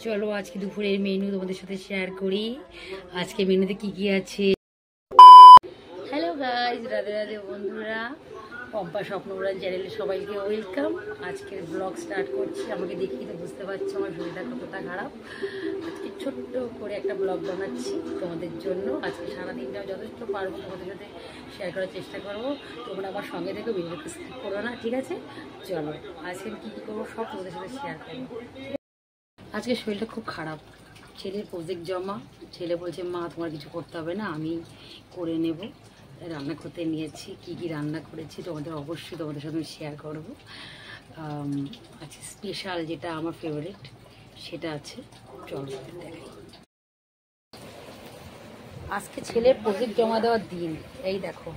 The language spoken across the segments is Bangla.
চলো আজকে দুপুরের মেনু তোমাদের সাথে শেয়ার করি। আজকে মেনুতে কি কি আছে। হ্যালো গাইজ, রাধে রাধে বন্ধুরা, পম্পা স্বপ্নপুরাণ চ্যানেলে সবাইকে ওয়েলকাম। আজকের ব্লগ স্টার্ট করছি। আমাকে দেখি তো বুঝতে পারছো আমার শরীরটা কতটা খারাপ। আজকে ছোট্ট করে একটা ব্লগ বানাচ্ছি তোমাদের জন্য। আজকে সারাদিনটা যথেষ্ট পারবো তোমাদের সাথে শেয়ার করার চেষ্টা করবো। তোমরা আমার সঙ্গে থেকে ভিডিওকে স্কিপ করো না, ঠিক আছে? চলো আজকে কী কী করবো সব তোমাদের সাথে শেয়ার করবো। আজকে শরীরটা খুব খারাপ। ছেলের প্রজেক্ট জমা। ছেলে বলছে মা তোমার কিছু করতে হবে না, আমি করে নেব। রান্না করতে নিয়েছি, কি কি রান্না করেছি তোমাদের অবশ্যই তোমাদের সাথে আমি শেয়ার করবো। আজকে স্পেশাল যেটা আমার ফেভারিট সেটা আছে, চলো দেখাই। আজকে ছেলের প্রজেক্ট জমা দেওয়ার দিন। এই দেখো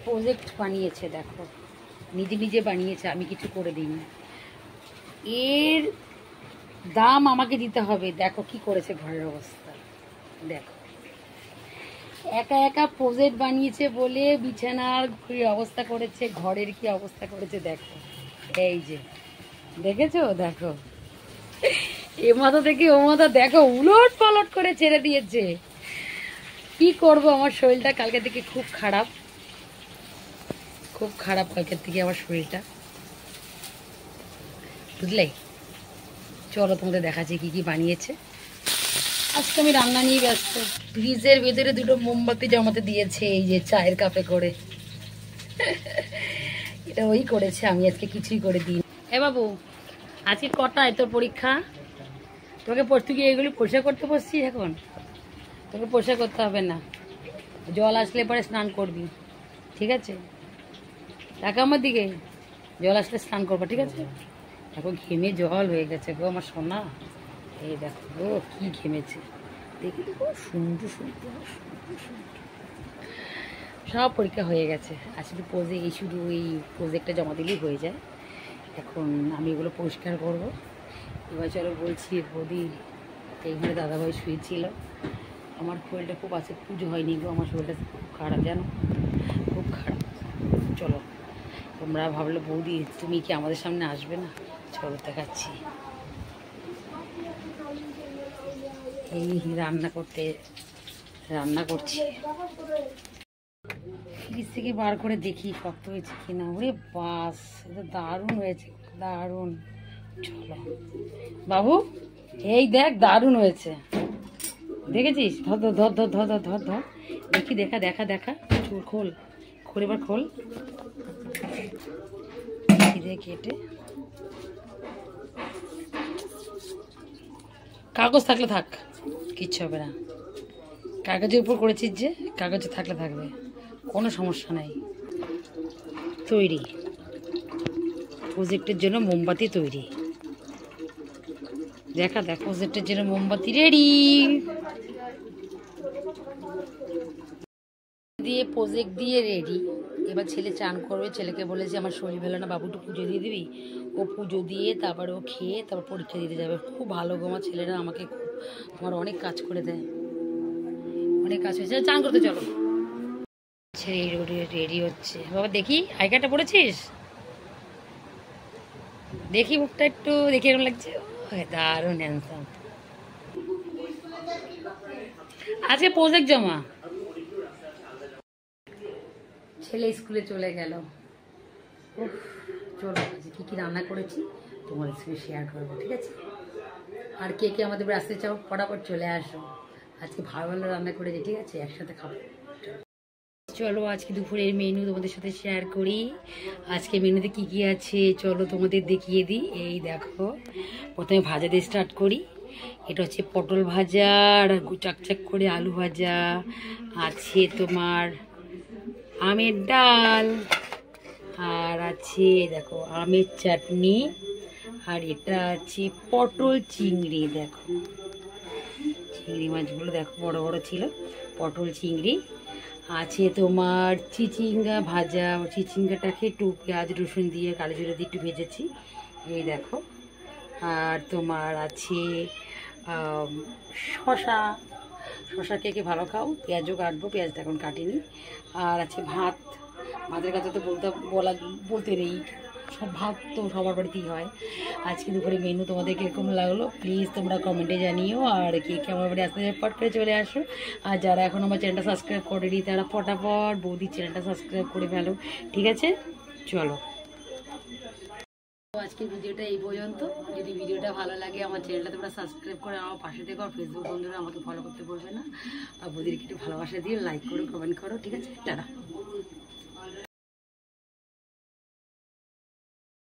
প্রজেক্ট বানিয়েছে, দেখো নিজে নিজে বানিয়েছে, আমি কিছু করে দিইনি। এর দাম আমাকে দিতে হবে। দেখো কি করেছে ঘরের অবস্থা, দেখো একা একা প্রজেক্ট বানিয়েছে বলে বিছানার কি অবস্থা করেছে, ঘরের কি অবস্থা করেছে দেখো। এই যে দেখেছো, দেখো এ মাথা থেকে ও মাথা দেখো উলট পালট করে ছেড়ে দিয়েছে। কি করব, আমার শরীরটা কালকে থেকে খুব খারাপ, খুব খারাপ কালকের থেকে আমার শরীরটা, বুঝলে? চলো তোমাদের দেখাচ্ছি কি কি বানিয়েছে। আজকে আমি রান্না নিয়ে ব্যস্ত। ফ্রিজের ভেতরে দুটো মোমবাতি জমাতে দিয়েছে, এই যে চায়ের কাপে করে। এটা ওই করেছে, আমি আজকে কিছুই করে দিই। এ বাবু, আজকে কটায় তোর পরীক্ষা? তোকে তুই কি এগুলি পরিষ্কার করতে বসছিস এখন? তোকে পরিষ্কার করতে হবে না, জল আসলে পরে স্নান করবি, ঠিক আছে? টাকা আমার দিকে জল আসলে স্নান করবা, ঠিক আছে? এখন ঘেমে জল হয়ে গেছে গো আমার সোনা। এই দেখো গো কি ঘেমেছে, দেখি দেখো সুন্দর সুন্দর সব পরীক্ষা হয়ে গেছে। আসলে শুধু এই প্রজেক্টটা জমা দিলেই হয়ে যায়। এখন আমি এগুলো পরিষ্কার করব। এবার চলো বলছি, বৌদি এইখানে দাদাভাই শুয়েছিল। আমার শরীরটা খুব আছে, পুজো হয়নি গো, আমার শরীরটা খুব খারাপ জানো, খুব খারাপ। চলো, তোমরা ভাবলে বৌদি তুমি কি আমাদের সামনে আসবে না? চলো দেখাচ্ছি। এই রান্না করছি। ফ্রিজ থেকে বার করে দেখি শক্ত হয়েছে কিনা। ওরে বাস, এটা দারুণ হয়েছে, দারুণ। চলো বাবু, এই দেখ দারুণ হয়েছে, দেখেছিস? ধর ধর ধর ধর ধর ধর ধর দেখি, দেখা দেখা দেখা খোল খোল, এবার খোল কেটে। কাগজ থাকলে থাক, কিচ্ছু হবে না। কাগজের উপর করেছিস যে, কাগজে থাকলে থাকবে, কোনো সমস্যা নাই। তৈরি প্রজেক্টের জন্য মোমবাতি তৈরি, দেখা দেখ প্রজেক্টের জন্য মোমবাতি রেডি। দিয়ে প্রজেক্ট দিয়ে রেডি। এবার ছেলে চান করবে। ছেলেকে বলেছে আমার শরীর ভালো না, বাবু একটু পুজো দিয়ে দিবি। ও পুজো দিয়ে তারপরে ও খেয়ে তারপর পরীক্ষা দিতে যাবে। খুব ভালো গো আমার ছেলেরা, আমাকে আমার অনেক কাজ করে দেয়, অনেক কাজ হয়েছে। চান করতে চলো। ছেলে রেডি হচ্ছে। বাবা দেখি আই কার্ডটা পড়েছিস, দেখি মুখটা একটু, দেখি এরকম লাগছে। দারুণ হ্যান্ডসাম। আজকে প্রজেক্ট জমা। ছেলে স্কুলে চলে গেল। চলো কি কি রান্না করেছি তোমাদের সঙ্গে শেয়ার করবো, ঠিক আছে? আর কে কে আমাদের আসতে চাও ফটাফট চলে আসো। আজকে ভালো ভালো রান্না করেছি, ঠিক আছে? একসাথে খাবো। চলো আজকে দুপুরের মেনু তোমাদের সাথে শেয়ার করি। আজকে মেনুতে কি কি আছে চলো তোমাদের দেখিয়ে দিই। এই দেখো, প্রথমে ভাজা দিয়ে স্টার্ট করি। এটা হচ্ছে পটল ভাজা, আর চাকচাক করে আলু ভাজা আছে, তোমার আমের ডাল, আর আছে দেখো আমের চাটনি, আর এটা আছে পটল চিংড়ি। দেখো চিংড়ি মাছগুলো দেখো বড় বড় ছিল, পটল চিংড়ি আছে। তোমার চিচিঙ্গা ভাজা, চিচিঙ্গাটাকে একটু পেঁয়াজ রসুন দিয়ে কালো জিরে দিয়ে একটু ভেজেছি, এই দেখো। আর তোমার আছে শশা, শশা কে ভালো খাও, পেঁয়াজও কাটবো, পেঁয়াজটা এখন কাটিনি। আর আছে ভাত, ভাতের কথা তো বলতে নেই, সব ভাত তো সবার বাড়িতেই হয়। আজকে দুপুরে মেনু তোমাদের কীরকম লাগলো প্লিজ তোমরা কমেন্টে জানিও। আর কে কে আমার বাড়ি আসতে পট করে চলে আসো। আর যারা এখন আমার চ্যানেলটা সাবস্ক্রাইব করেনি তারা ফটাফট বৌদির চ্যানেলটা সাবস্ক্রাইব করে ফেলো, ঠিক আছে? চলো আজকের ভিডিওটা এই পর্যন্ত। যদি ভিডিওটা ভালো লাগে আমার চ্যানেলটা তোমরা সাবস্ক্রাইব করে আমার পাশে থেকে, আর ফেসবুক বন্ধুরা আমাকে ফলো করতে বলবে না। আর বৌদিকে একটু ভালোবাসা দিয়ে লাইক করো, কমেন্ট করো, ঠিক আছে? টাটা।